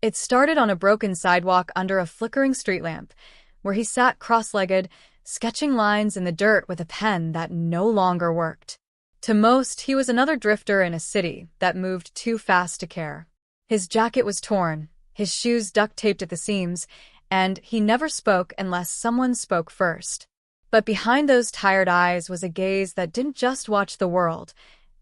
It started on a broken sidewalk under a flickering street lamp, where he sat cross-legged, sketching lines in the dirt with a pen that no longer worked. To most, he was another drifter in a city that moved too fast to care. His jacket was torn, his shoes duct-taped at the seams, and he never spoke unless someone spoke first. But behind those tired eyes was a gaze that didn't just watch the world,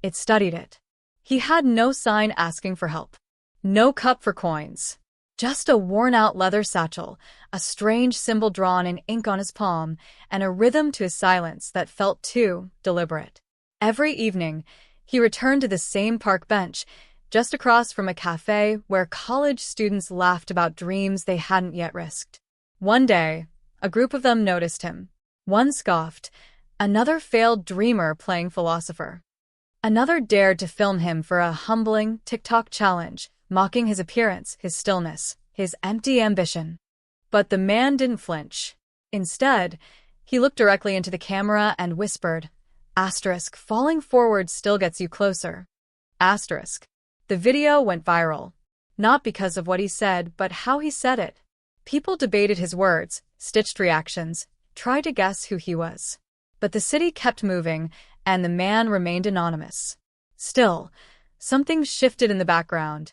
it studied it. He had no sign asking for help. No cup for coins. Just a worn-out leather satchel, a strange symbol drawn in ink on his palm, and a rhythm to his silence that felt too deliberate. Every evening, he returned to the same park bench, just across from a cafe where college students laughed about dreams they hadn't yet risked. One day, a group of them noticed him. One scoffed, another failed dreamer playing philosopher. Another dared to film him for a humbling TikTok challenge, mocking his appearance, his stillness, his empty ambition. But the man didn't flinch. Instead, he looked directly into the camera and whispered, "Asterisk, falling forward still gets you closer." Asterisk. The video went viral. Not because of what he said, but how he said it. People debated his words, stitched reactions, tried to guess who he was. But the city kept moving, and the man remained anonymous. Still, something shifted in the background.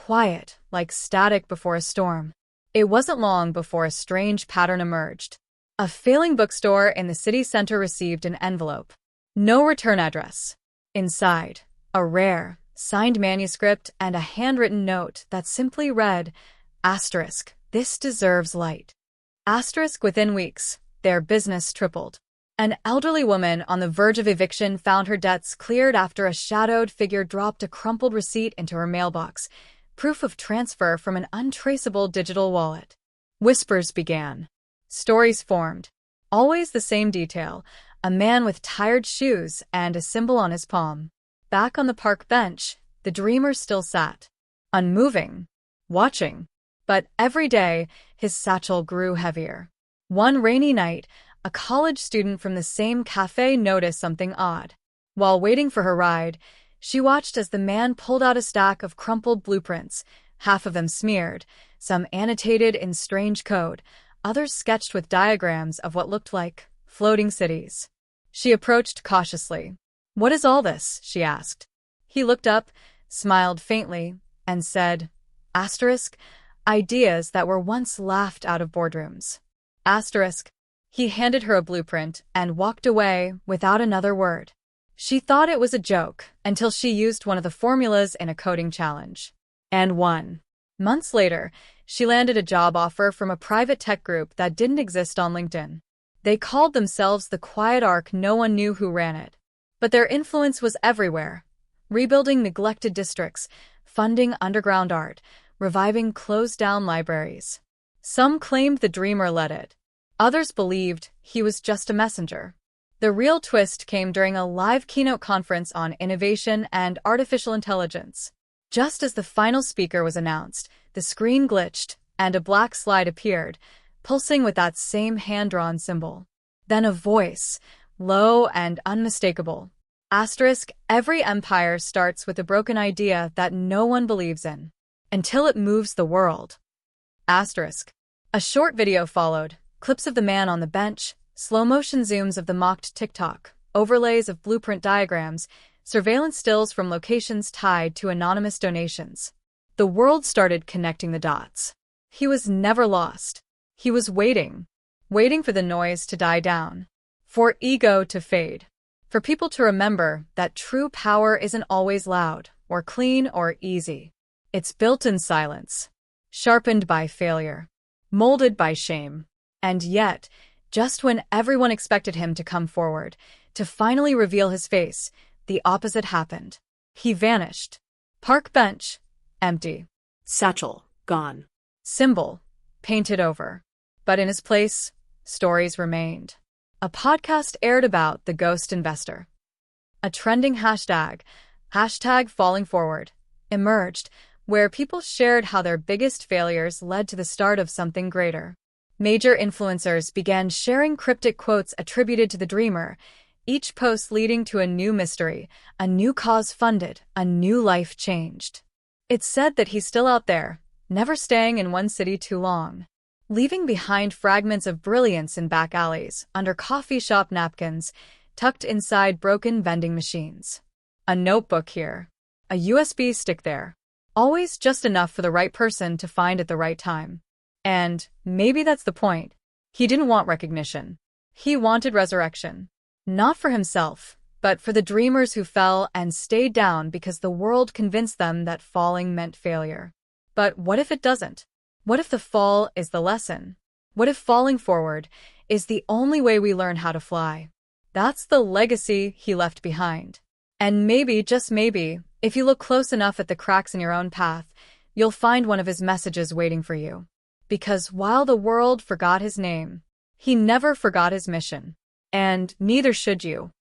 Quiet, like static before a storm. It wasn't long before a strange pattern emerged. A failing bookstore in the city center received an envelope. No return address. Inside, a rare, signed manuscript and a handwritten note that simply read, asterisk, "This deserves light." Asterisk. Within weeks, their business tripled. An elderly woman on the verge of eviction found her debts cleared after a shadowed figure dropped a crumpled receipt into her mailbox, proof of transfer from an untraceable digital wallet. Whispers began. Stories formed. Always the same detail, a man with tired shoes and a symbol on his palm. Back on the park bench, the dreamer still sat, unmoving, watching. But every day, his satchel grew heavier. One rainy night, a college student from the same cafe noticed something odd. While waiting for her ride, she watched as the man pulled out a stack of crumpled blueprints, half of them smeared, some annotated in strange code, others sketched with diagrams of what looked like floating cities. She approached cautiously. "What is all this?" she asked. He looked up, smiled faintly, and said, asterisk, "Ideas that were once laughed out of boardrooms." Asterisk. He handed her a blueprint and walked away without another word. She thought it was a joke until she used one of the formulas in a coding challenge. And won. Months later, she landed a job offer from a private tech group that didn't exist on LinkedIn. They called themselves the Quiet Ark. No one knew who ran it. But their influence was everywhere. Rebuilding neglected districts, funding underground art, reviving closed-down libraries. Some claimed the dreamer led it. Others believed he was just a messenger. The real twist came during a live keynote conference on innovation and artificial intelligence. Just as the final speaker was announced, the screen glitched, and a black slide appeared, pulsing with that same hand-drawn symbol. Then a voice, low and unmistakable. Asterisk, every empire starts with a broken idea that no one believes in, until it moves the world. Asterisk. A short video followed, clips of the man on the bench, slow-motion zooms of the mocked TikTok, overlays of blueprint diagrams, surveillance stills from locations tied to anonymous donations. The world started connecting the dots. He was never lost. He was waiting for the noise to die down, for ego to fade, for people to remember that true power isn't always loud, or clean, or easy. It's built in silence, sharpened by failure, molded by shame. And yet, just when everyone expected him to come forward, to finally reveal his face, the opposite happened. He vanished. Park bench, empty. Satchel, gone. Symbol, painted over. But in his place, stories remained. A podcast aired about the ghost investor. A trending hashtag falling forward, emerged, where people shared how their biggest failures led to the start of something greater. Major influencers began sharing cryptic quotes attributed to the dreamer, each post leading to a new mystery, a new cause funded, a new life changed. It's said that he's still out there, never staying in one city too long, leaving behind fragments of brilliance in back alleys, under coffee shop napkins, tucked inside broken vending machines. A notebook here, a USB stick there, always just enough for the right person to find at the right time. And maybe that's the point. He didn't want recognition. He wanted resurrection. Not for himself, but for the dreamers who fell and stayed down because the world convinced them that falling meant failure. But what if it doesn't? What if the fall is the lesson? What if falling forward is the only way we learn how to fly? That's the legacy he left behind. And maybe, just maybe, if you look close enough at the cracks in your own path, you'll find one of his messages waiting for you. Because while the world forgot his name, he never forgot his mission. And neither should you.